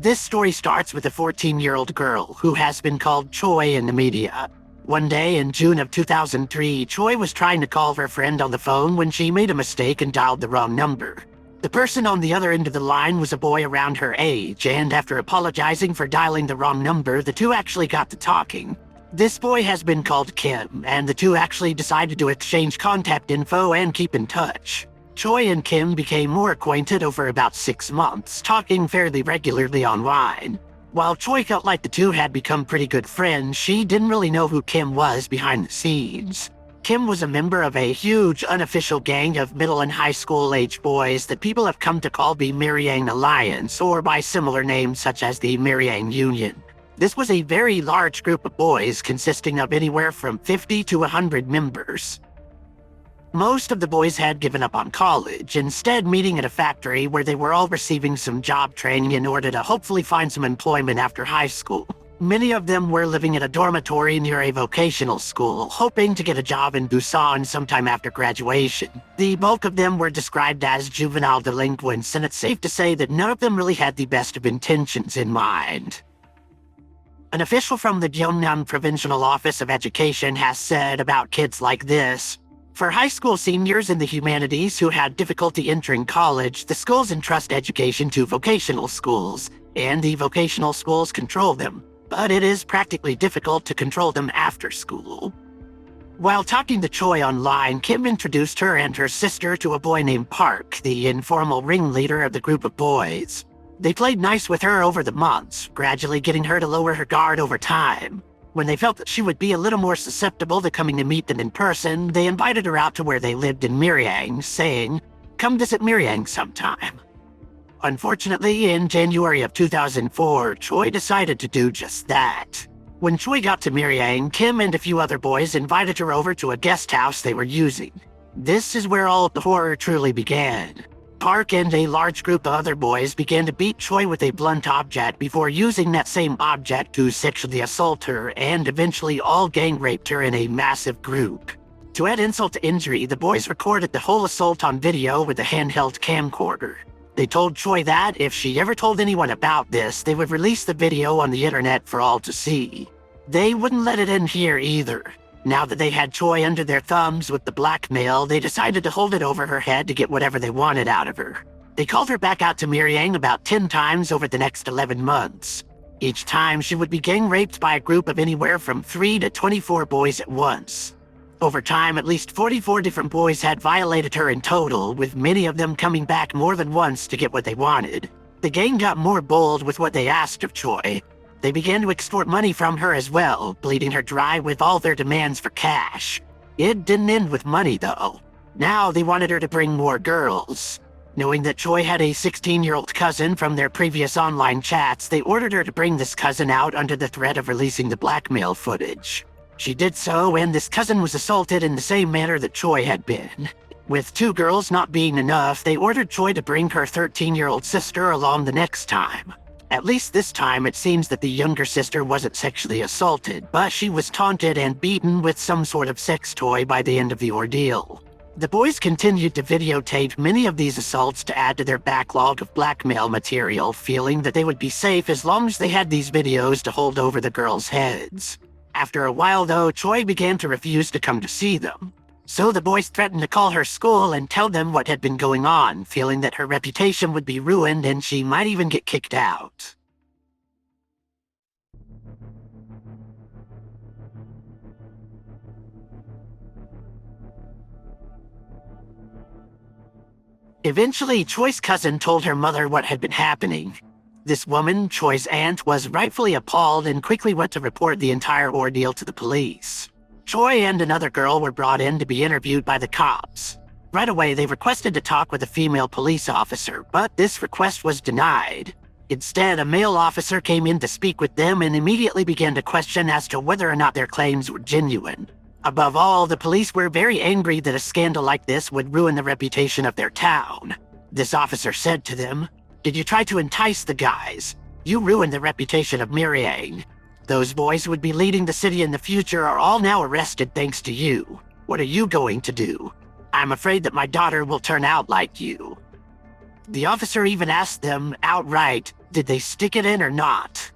This story starts with a 14-year-old girl who has been called Choi in the media. One day in June of 2003, Choi was trying to call her friend on the phone when she made a mistake and dialed the wrong number. The person on the other end of the line was a boy around her age, and after apologizing for dialing the wrong number, the two actually got to talking. This boy has been called Kim, and the two actually decided to exchange contact info and keep in touch. Choi and Kim became more acquainted over about 6 months, talking fairly regularly online. While Choi felt like the two had become pretty good friends, she didn't really know who Kim was behind the scenes. Kim was a member of a huge unofficial gang of middle and high school age boys that people have come to call the Miryang Alliance, or by similar names such as the Miryang Union. This was a very large group of boys consisting of anywhere from 50 to 100 members. Most of the boys had given up on college, instead meeting at a factory where they were all receiving some job training in order to hopefully find some employment after high school. Many of them were living in a dormitory near a vocational school, hoping to get a job in Busan sometime after graduation. The bulk of them were described as juvenile delinquents, and it's safe to say that none of them really had the best of intentions in mind. An official from the Gyeongnam Provincial Office of Education has said about kids like this: for high school seniors in the humanities who had difficulty entering college, the schools entrust education to vocational schools, and the vocational schools control them. But it is practically difficult to control them after school. While talking to Choi online, Kim introduced her and her sister to a boy named Park, the informal ringleader of the group of boys. They played nice with her over the months, gradually getting her to lower her guard over time. When they felt that she would be a little more susceptible to coming to meet them in person, they invited her out to where they lived in Miryang, saying, "Come visit Miryang sometime." Unfortunately, in January of 2004, Choi decided to do just that. When Choi got to Miryang, Kim and a few other boys invited her over to a guest house they were using. This is where all of the horror truly began. Park and a large group of other boys began to beat Choi with a blunt object before using that same object to sexually assault her, and eventually all gang raped her in a massive group. To add insult to injury, the boys recorded the whole assault on video with a handheld camcorder. They told Choi that if she ever told anyone about this, they would release the video on the internet for all to see. They wouldn't let it end here either. Now that they had Choi under their thumbs with the blackmail, they decided to hold it over her head to get whatever they wanted out of her. They called her back out to Miryang about 10 times over the next 11 months. Each time, she would be gang raped by a group of anywhere from 3 to 24 boys at once. Over time, at least 44 different boys had violated her in total, with many of them coming back more than once to get what they wanted. The gang got more bold with what they asked of Choi. They began to extort money from her as well, bleeding her dry with all their demands for cash. It didn't end with money, though. Now they wanted her to bring more girls. Knowing that Choi had a 16-year-old cousin from their previous online chats, they ordered her to bring this cousin out under the threat of releasing the blackmail footage. She did so, and this cousin was assaulted in the same manner that Choi had been. With 2 girls not being enough, they ordered Choi to bring her 13-year-old sister along the next time. At least this time, it seems that the younger sister wasn't sexually assaulted, but she was taunted and beaten with some sort of sex toy by the end of the ordeal. The boys continued to videotape many of these assaults to add to their backlog of blackmail material, feeling that they would be safe as long as they had these videos to hold over the girls' heads. After a while, though, Choi began to refuse to come to see them. So the boys threatened to call her school and tell them what had been going on, feeling that her reputation would be ruined and she might even get kicked out. Eventually, Choi's cousin told her mother what had been happening. This woman, Choi's aunt, was rightfully appalled and quickly went to report the entire ordeal to the police. Choi and another girl were brought in to be interviewed by the cops. Right away, they requested to talk with a female police officer, but this request was denied. Instead, a male officer came in to speak with them and immediately began to question as to whether or not their claims were genuine. Above all, the police were very angry that a scandal like this would ruin the reputation of their town. This officer said to them, "Did you try to entice the guys? You ruined the reputation of Miryang. Those boys who would be leading the city in the future are all now arrested thanks to you. What are you going to do? I'm afraid that my daughter will turn out like you." The officer even asked them outright, Did they stick it in or not?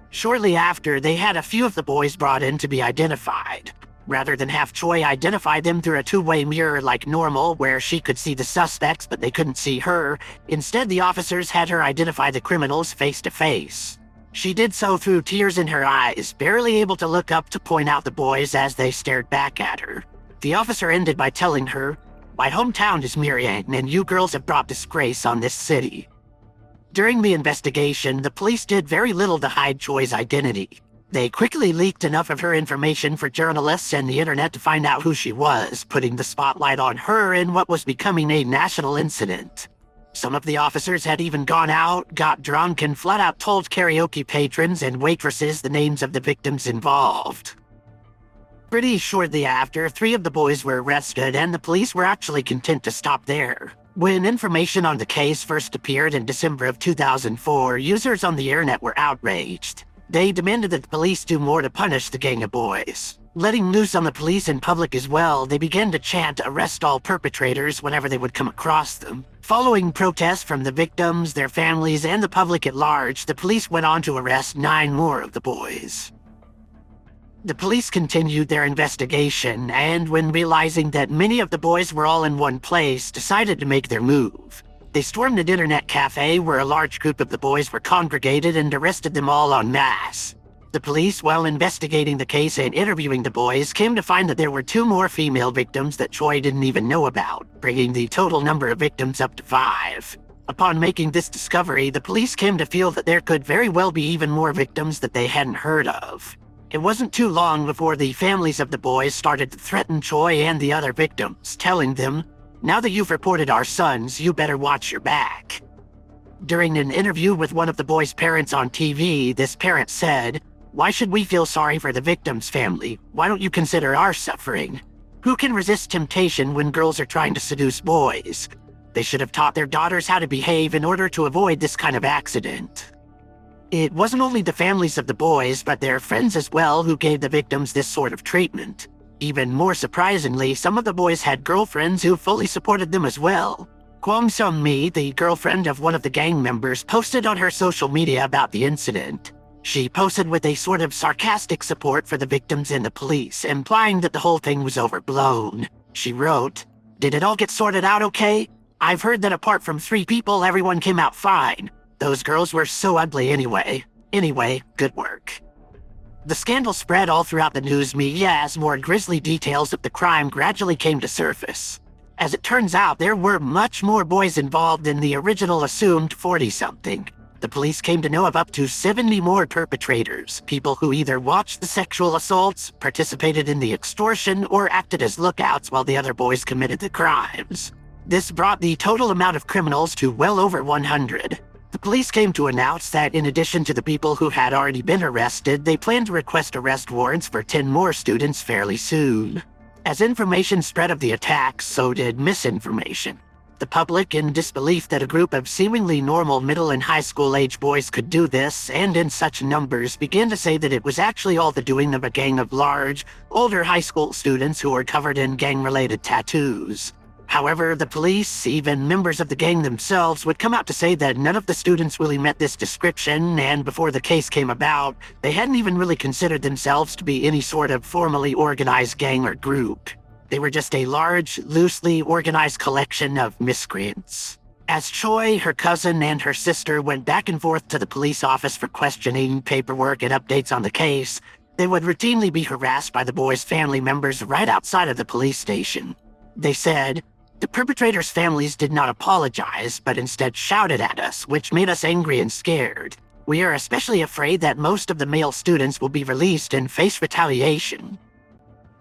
Shortly after, they had a few of the boys brought in to be identified. Rather than have Choi identify them through a two-way mirror like normal, where she could see the suspects but they couldn't see her, instead the officers had her identify the criminals face to face. She did so through tears in her eyes, barely able to look up to point out the boys as they stared back at her. The officer ended by telling her, "My hometown is Miryang, and you girls have brought disgrace on this city." During the investigation, the police did very little to hide Choi's identity. They quickly leaked enough of her information for journalists and the internet to find out who she was, putting the spotlight on her in what was becoming a national incident. Some of the officers had even gone out, got drunk, and flat out told karaoke patrons and waitresses the names of the victims involved. Pretty shortly after, 3 of the boys were arrested, and the police were actually content to stop there. When information on the case first appeared in December of 2004, users on the internet were outraged. They demanded that the police do more to punish the gang of boys. Letting loose on the police in public as well, they began to chant "arrest all perpetrators" whenever they would come across them. Following protests from the victims, their families, and the public at large, the police went on to arrest 9 more of the boys. The police continued their investigation, and when realizing that many of the boys were all in one place, decided to make their move. They stormed an internet cafe where a large group of the boys were congregated and arrested them all en masse. The police, while investigating the case and interviewing the boys, came to find that there were 2 more female victims that Choi didn't even know about, bringing the total number of victims up to 5. Upon making this discovery, the police came to feel that there could very well be even more victims that they hadn't heard of. It wasn't too long before the families of the boys started to threaten Choi and the other victims, telling them, "Now that you've reported our sons, you better watch your back." During an interview with one of the boys' parents on TV, this parent said, "Why should we feel sorry for the victim's family? Why don't you consider our suffering? Who can resist temptation when girls are trying to seduce boys? They should have taught their daughters how to behave in order to avoid this kind of accident." It wasn't only the families of the boys, but their friends as well who gave the victims this sort of treatment. Even more surprisingly, some of the boys had girlfriends who fully supported them as well. Kwang Sung-mi, the girlfriend of one of the gang members, posted on her social media about the incident. She posted with a sort of sarcastic support for the victims and the police, implying that the whole thing was overblown. She wrote, "Did it all get sorted out okay? I've heard that apart from 3 people, everyone came out fine. Those girls were so ugly anyway. Anyway, good work." The scandal spread all throughout the news media as more grisly details of the crime gradually came to surface. As it turns out, there were much more boys involved than the original assumed 40-something. The police came to know of up to 70 more perpetrators, people who either watched the sexual assaults, participated in the extortion, or acted as lookouts while the other boys committed the crimes. This brought the total amount of criminals to well over 100. The police came to announce that in addition to the people who had already been arrested, they plan to request arrest warrants for 10 more students fairly soon. As information spread of the attacks, so did misinformation. The public, in disbelief that a group of seemingly normal middle and high school age boys could do this, and in such numbers, began to say that it was actually all the doing of a gang of large, older high school students who were covered in gang-related tattoos. However, the police, even members of the gang themselves, would come out to say that none of the students really met this description, and before the case came about, they hadn't even really considered themselves to be any sort of formally organized gang or group. They were just a large, loosely organized collection of miscreants. As Choi, her cousin, and her sister went back and forth to the police office for questioning, paperwork, and updates on the case, they would routinely be harassed by the boys' family members right outside of the police station. They said, "The perpetrators' families did not apologize, but instead shouted at us, which made us angry and scared. We are especially afraid that most of the male students will be released and face retaliation."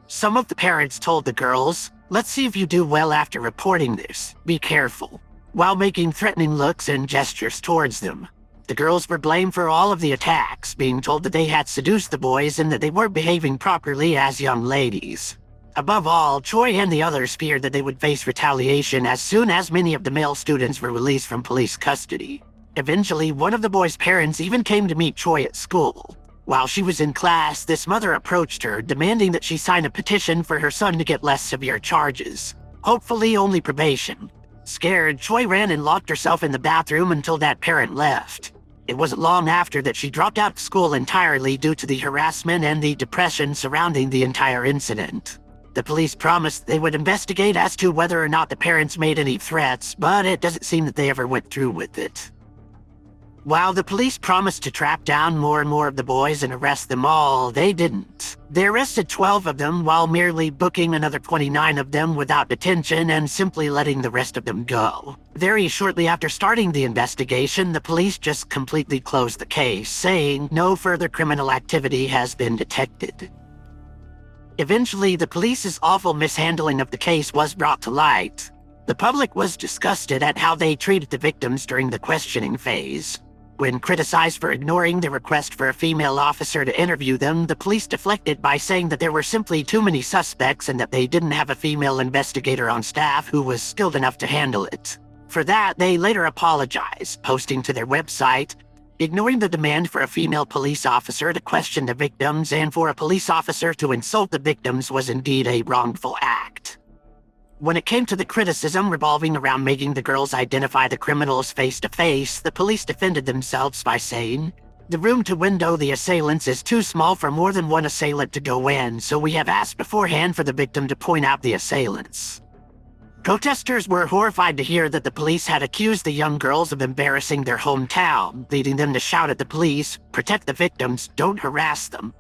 Some of the parents told the girls, "Let's see if you do well after reporting this. Be careful," while making threatening looks and gestures towards them. The girls were blamed for all of the attacks, being told that they had seduced the boys and that they weren't behaving properly as young ladies. Above all, Choi and the others feared that they would face retaliation as soon as many of the male students were released from police custody. Eventually, one of the boys' parents even came to meet Choi at school. While she was in class, this mother approached her, demanding that she sign a petition for her son to get less severe charges. Hopefully only probation. Scared, Choi ran and locked herself in the bathroom until that parent left. It wasn't long after that she dropped out of school entirely due to the harassment and the depression surrounding the entire incident. The police promised they would investigate as to whether or not the parents made any threats, but it doesn't seem that they ever went through with it. While the police promised to track down more and more of the boys and arrest them all, they didn't. They arrested 12 of them while merely booking another 29 of them without detention and simply letting the rest of them go. Very shortly after starting the investigation, the police just completely closed the case, saying no further criminal activity has been detected. Eventually, the police's awful mishandling of the case was brought to light. The public was disgusted at how they treated the victims during the questioning phase. When criticized for ignoring the request for a female officer to interview them, the police deflected by saying that there were simply too many suspects and that they didn't have a female investigator on staff who was skilled enough to handle it. For that, they later apologized, posting to their website, ignoring the demand for a female police officer to question the victims and for a police officer to insult the victims was indeed a wrongful act. When it came to the criticism revolving around making the girls identify the criminals face-to-face, the police defended themselves by saying, "The room to window the assailants is too small for more than one assailant to go in, so we have asked beforehand for the victim to point out the assailants." Protesters were horrified to hear that the police had accused the young girls of embarrassing their hometown, leading them to shout at the police, "Protect the victims, don't harass them."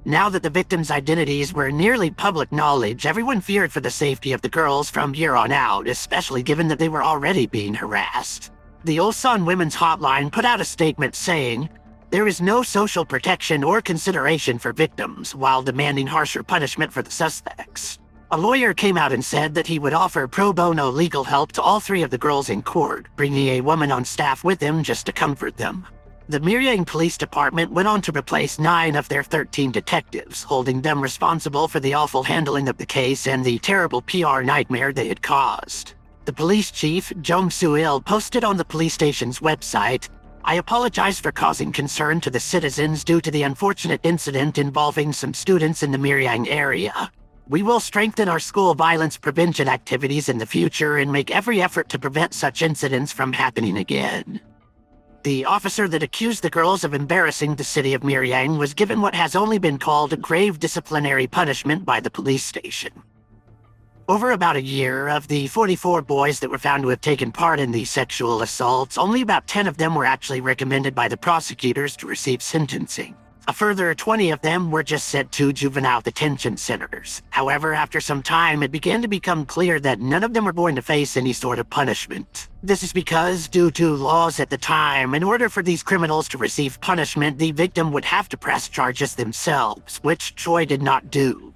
Now that the victims' identities were nearly public knowledge, everyone feared for the safety of the girls from here on out, especially given that they were already being harassed. The Ulsan Women's Hotline put out a statement saying, "There is no social protection or consideration for victims," while demanding harsher punishment for the suspects. A lawyer came out and said that he would offer pro bono legal help to all 3 of the girls in court, bringing a woman on staff with him just to comfort them. The Miryang Police Department went on to replace 9 of their 13 detectives, holding them responsible for the awful handling of the case and the terrible PR nightmare they had caused. The police chief, Jong Soo-il, posted on the police station's website, "I apologize for causing concern to the citizens due to the unfortunate incident involving some students in the Miryang area. We will strengthen our school violence prevention activities in the future and make every effort to prevent such incidents from happening again." The officer that accused the girls of embarrassing the city of Miryang was given what has only been called a grave disciplinary punishment by the police station. Over about a year, of the 44 boys that were found to have taken part in these sexual assaults, only about 10 of them were actually recommended by the prosecutors to receive sentencing. A further 20 of them were just sent to juvenile detention centers. However, after some time, it began to become clear that none of them were going to face any sort of punishment. This is because, due to laws at the time, in order for these criminals to receive punishment, the victim would have to press charges themselves, which Choi did not do.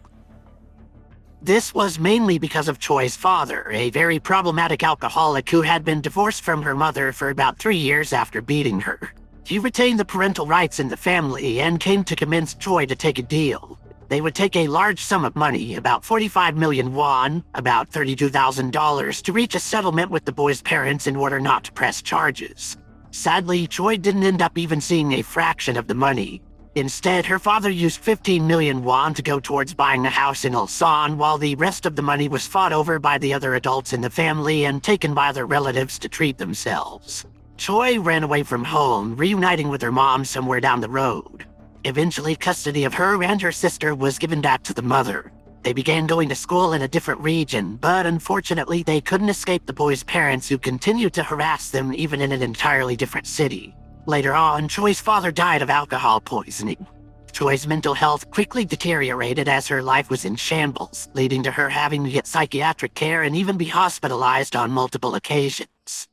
This was mainly because of Choi's father, a very problematic alcoholic who had been divorced from her mother for about 3 years after beating her. He retained the parental rights in the family and came to convince Choi to take a deal. They would take a large sum of money, about 45 million won, about $32,000, to reach a settlement with the boys' parents in order not to press charges. Sadly, Choi didn't end up even seeing a fraction of the money. Instead, her father used 15 million won to go towards buying a house in Ulsan, while the rest of the money was fought over by the other adults in the family and taken by their relatives to treat themselves. Choi ran away from home, reuniting with her mom somewhere down the road. Eventually, custody of her and her sister was given back to the mother. They began going to school in a different region, but unfortunately they couldn't escape the boys' parents who continued to harass them even in an entirely different city. Later on, Choi's father died of alcohol poisoning. Choi's mental health quickly deteriorated as her life was in shambles, leading to her having to get psychiatric care and even be hospitalized on multiple occasions.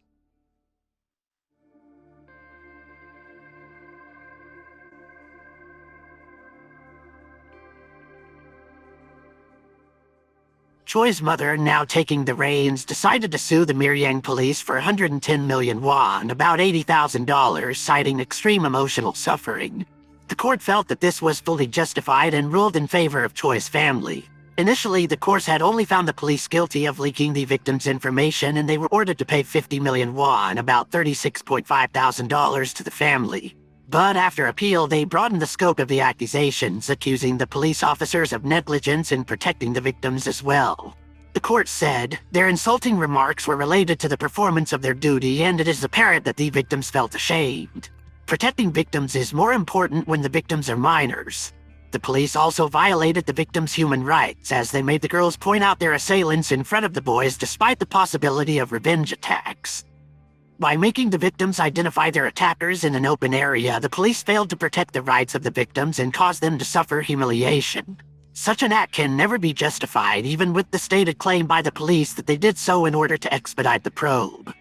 Choi's mother, now taking the reins, decided to sue the Miryang police for 110 million won, about $80,000, citing extreme emotional suffering. The court felt that this was fully justified and ruled in favor of Choi's family. Initially, the courts had only found the police guilty of leaking the victim's information, and they were ordered to pay 50 million won, about $36.5 thousand, to the family. But after appeal, they broadened the scope of the accusations, accusing the police officers of negligence in protecting the victims as well. The court said, their insulting remarks were related to the performance of their duty, and it is apparent that the victims felt ashamed. Protecting victims is more important when the victims are minors. The police also violated the victims' human rights, as they made the girls point out their assailants in front of the boys despite the possibility of revenge attacks. By making the victims identify their attackers in an open area, the police failed to protect the rights of the victims and caused them to suffer humiliation. Such an act can never be justified, even with the stated claim by the police that they did so in order to expedite the probe.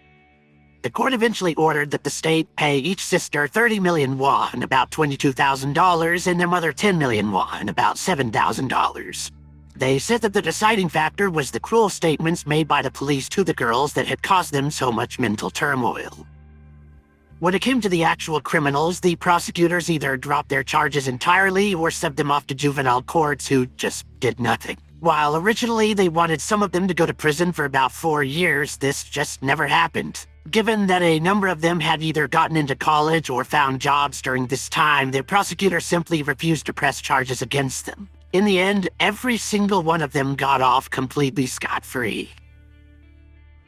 The court eventually ordered that the state pay each sister 30 million won, about $22,000, and their mother 10 million won, about $7,000. They said that the deciding factor was the cruel statements made by the police to the girls that had caused them so much mental turmoil. When it came to the actual criminals, the prosecutors either dropped their charges entirely or subbed them off to juvenile courts who just did nothing. While originally they wanted some of them to go to prison for about 4 years, this just never happened. Given that a number of them had either gotten into college or found jobs during this time, the prosecutor simply refused to press charges against them. In the end, every single one of them got off completely scot-free.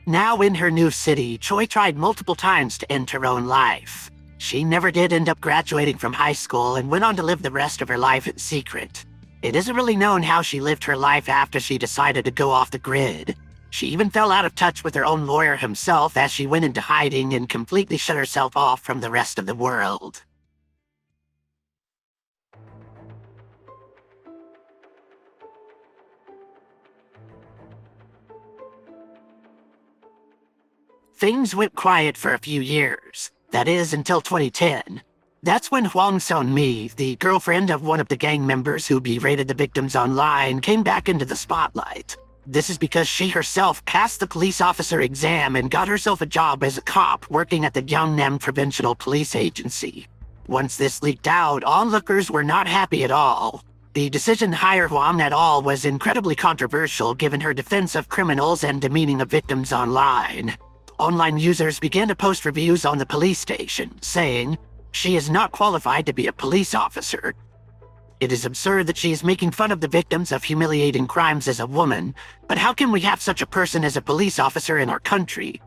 Now in her new city, Choi tried multiple times to end her own life. She never did end up graduating from high school and went on to live the rest of her life in secret. It isn't really known how she lived her life after she decided to go off the grid. She even fell out of touch with her own lawyer himself as she went into hiding and completely shut herself off from the rest of the world. Things went quiet for a few years. That is, until 2010. That's when Hwang Seon-mi, the girlfriend of one of the gang members who berated the victims online, came back into the spotlight. This is because she herself passed the police officer exam and got herself a job as a cop working at the Gyeongnam Provincial Police Agency. Once this leaked out, onlookers were not happy at all. The decision to hire Hwang at all was incredibly controversial given her defense of criminals and demeaning of victims online. Online users began to post reviews on the police station, saying, "She is not qualified to be a police officer. It is absurd that she is making fun of the victims of humiliating crimes as a woman, but how can we have such a person as a police officer in our country?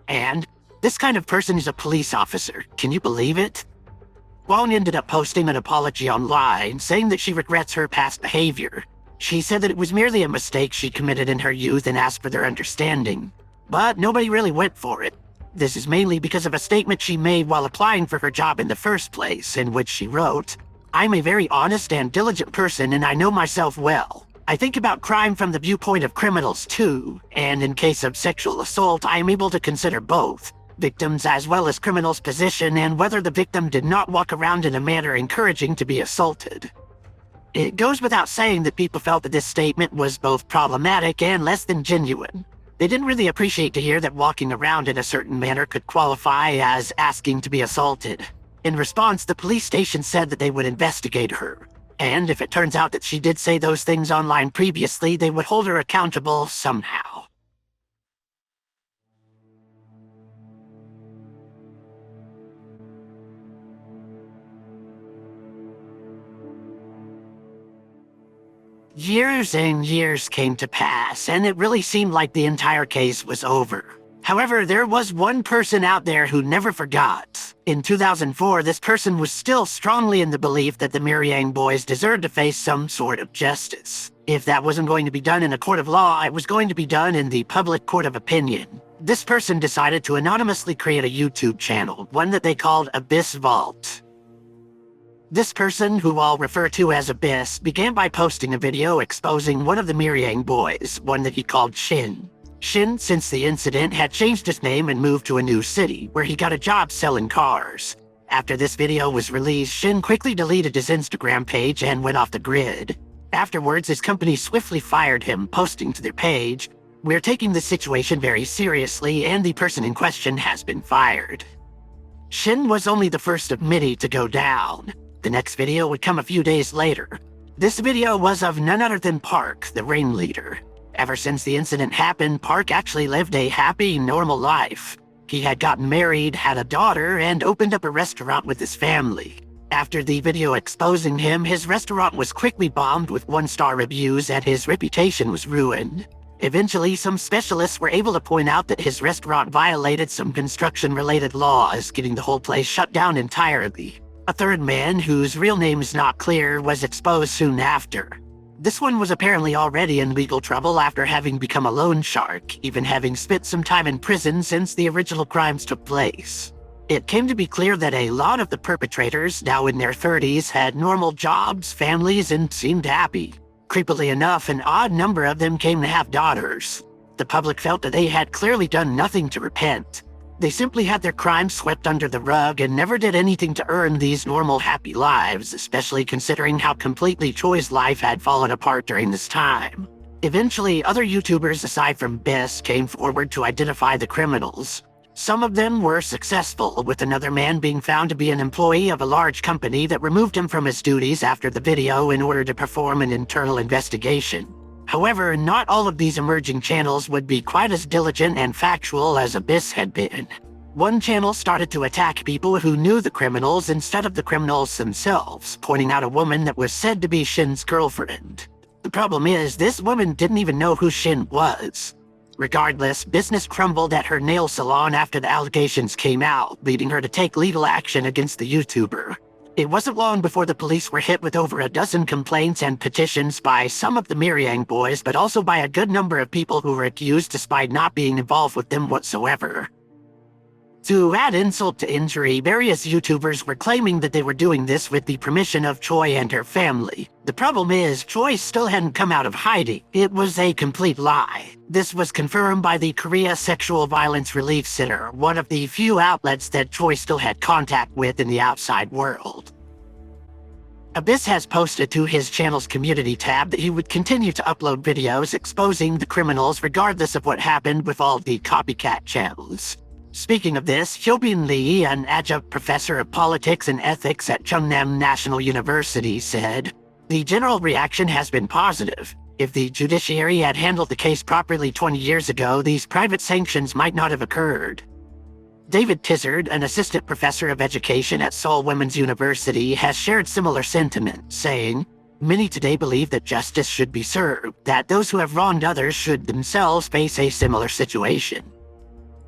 And this kind of person is a police officer. Can you believe it?" Hwang ended up posting an apology online, saying that she regrets her past behavior. She said that it was merely a mistake she committed in her youth and asked for their understanding. But nobody really went for it. This is mainly because of a statement she made while applying for her job in the first place, in which she wrote, "I'm a very honest and diligent person and I know myself well. I think about crime from the viewpoint of criminals too, and in case of sexual assault, I am able to consider both, victims as well as criminals' position and whether the victim did not walk around in a manner encouraging to be assaulted." It goes without saying that people felt that this statement was both problematic and less than genuine. They didn't really appreciate to hear that walking around in a certain manner could qualify as asking to be assaulted. In response, the police station said that they would investigate her. And if it turns out that she did say those things online previously, they would hold her accountable somehow. Years and years came to pass, and it really seemed like the entire case was over. However, there was one person out there who never forgot. In 2004, this person was still strongly in the belief that the Miryang boys deserved to face some sort of justice. If that wasn't going to be done in a court of law, it was going to be done in the public court of opinion. This person decided to anonymously create a YouTube channel, one that they called Abyss Vault. This person, who I'll refer to as Abyss, began by posting a video exposing one of the Miryang boys, one that he called Shin. Shin, since the incident, had changed his name and moved to a new city, where he got a job selling cars. After this video was released, Shin quickly deleted his Instagram page and went off the grid. Afterwards, his company swiftly fired him, posting to their page, "We're taking this situation very seriously, and the person in question has been fired." Shin was only the first of many to go down. The next video would come a few days later. This video was of none other than Park, the ringleader. Ever since the incident happened, Park actually lived a happy, normal life. He had gotten married, had a daughter, and opened up a restaurant with his family. After the video exposing him, his restaurant was quickly bombed with 1-star reviews and his reputation was ruined. Eventually, some specialists were able to point out that his restaurant violated some construction-related laws, getting the whole place shut down entirely. A third man, whose real name is not clear, was exposed soon after. This one was apparently already in legal trouble after having become a loan shark, even having spent some time in prison since the original crimes took place. It came to be clear that a lot of the perpetrators, now in their 30s, had normal jobs, families, and seemed happy. Creepily enough, an odd number of them came to have daughters. The public felt that they had clearly done nothing to repent. They simply had their crimes swept under the rug and never did anything to earn these normal happy lives, especially considering how completely Choi's life had fallen apart during this time. Eventually, other YouTubers aside from Biss came forward to identify the criminals. Some of them were successful, with another man being found to be an employee of a large company that removed him from his duties after the video in order to perform an internal investigation. However, not all of these emerging channels would be quite as diligent and factual as Abyss had been. One channel started to attack people who knew the criminals instead of the criminals themselves, pointing out a woman that was said to be Shin's girlfriend. The problem is, this woman didn't even know who Shin was. Regardless, business crumbled at her nail salon after the allegations came out, leading her to take legal action against the YouTuber. It wasn't long before the police were hit with over a dozen complaints and petitions by some of the Miryang boys, but also by a good number of people who were accused despite not being involved with them whatsoever. To add insult to injury, various YouTubers were claiming that they were doing this with the permission of Choi and her family. The problem is, Choi still hadn't come out of hiding. It was a complete lie. This was confirmed by the Korea Sexual Violence Relief Center, one of the few outlets that Choi still had contact with in the outside world. Abyss has posted to his channel's community tab that he would continue to upload videos exposing the criminals regardless of what happened with all the copycat channels. Speaking of this, Hyobin Lee, an adjunct professor of politics and ethics at Chungnam National University, said, "The general reaction has been positive. If the judiciary had handled the case properly 20 years ago, these private sanctions might not have occurred." David Tizard, an assistant professor of education at Seoul Women's University, has shared similar sentiment, saying, "Many today believe that justice should be served, that those who have wronged others should themselves face a similar situation."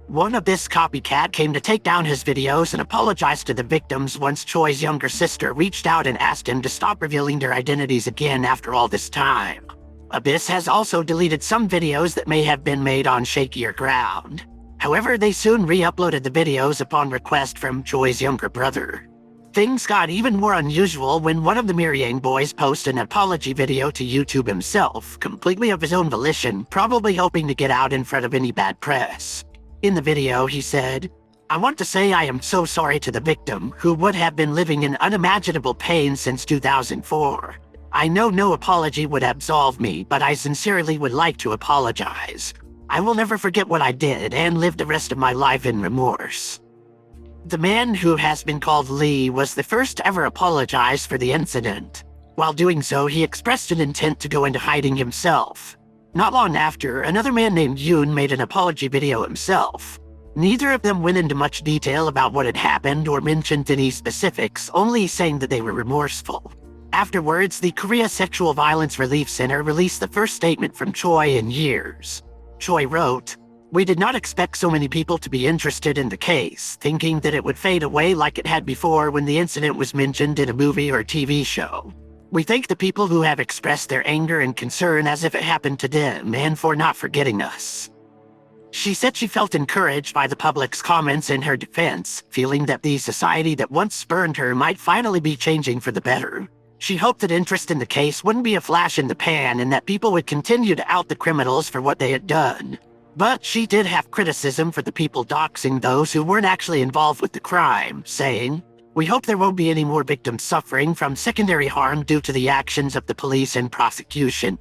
One Abyss copycat came to take down his videos and apologized to the victims once Choi's younger sister reached out and asked him to stop revealing their identities again after all this time. Abyss has also deleted some videos that may have been made on shakier ground. However, they soon re-uploaded the videos upon request from Choi's younger brother. Things got even more unusual when one of the Miryang boys posted an apology video to YouTube himself, completely of his own volition, probably hoping to get out in front of any bad press. In the video, he said, "I want to say I am so sorry to the victim, who would have been living in unimaginable pain since 2004. I know no apology would absolve me, but I sincerely would like to apologize. I will never forget what I did and live the rest of my life in remorse." The man, who has been called Lee, was the first to ever apologize for the incident. While doing so, he expressed an intent to go into hiding himself. Not long after, another man named Yoon made an apology video himself. Neither of them went into much detail about what had happened or mentioned any specifics, only saying that they were remorseful. Afterwards, the Korea Sexual Violence Relief Center released the first statement from Choi in years. Choi wrote, "We did not expect so many people to be interested in the case, thinking that it would fade away like it had before when the incident was mentioned in a movie or TV show. We thank the people who have expressed their anger and concern as if it happened to them, and for not forgetting us." She said she felt encouraged by the public's comments in her defense, feeling that the society that once spurned her might finally be changing for the better. She hoped that interest in the case wouldn't be a flash in the pan and that people would continue to out the criminals for what they had done. But she did have criticism for the people doxing those who weren't actually involved with the crime, saying, "We hope there won't be any more victims suffering from secondary harm due to the actions of the police and prosecution."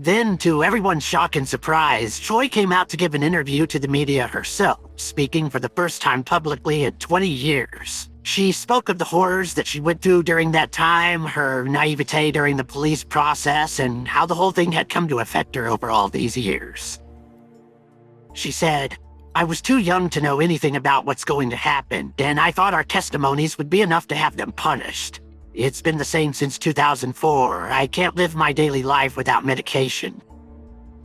Then, to everyone's shock and surprise, Choi came out to give an interview to the media herself, speaking for the first time publicly in 20 years. She spoke of the horrors that she went through during that time, her naivete during the police process, and how the whole thing had come to affect her over all these years. She said, "I was too young to know anything about what's going to happen, and I thought our testimonies would be enough to have them punished. It's been the same since 2004. I can't live my daily life without medication.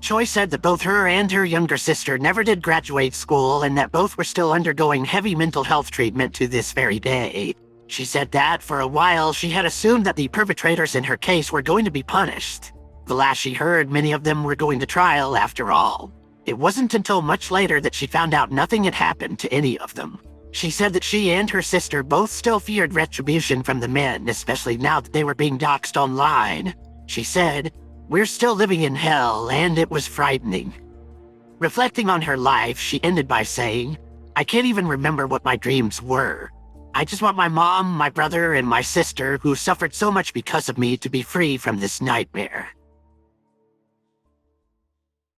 Choi said that both her and her younger sister never did graduate school and that both were still undergoing heavy mental health treatment to this very day. She said that, for a while, she had assumed that the perpetrators in her case were going to be punished. The last she heard, many of them were going to trial after all. It wasn't until much later that she found out nothing had happened to any of them. She said that she and her sister both still feared retribution from the men, especially now that they were being doxxed online. She said, "We're still living in hell, and it was frightening." Reflecting on her life, she ended by saying, "I can't even remember what my dreams were. I just want my mom, my brother, and my sister, who suffered so much because of me, to be free from this nightmare."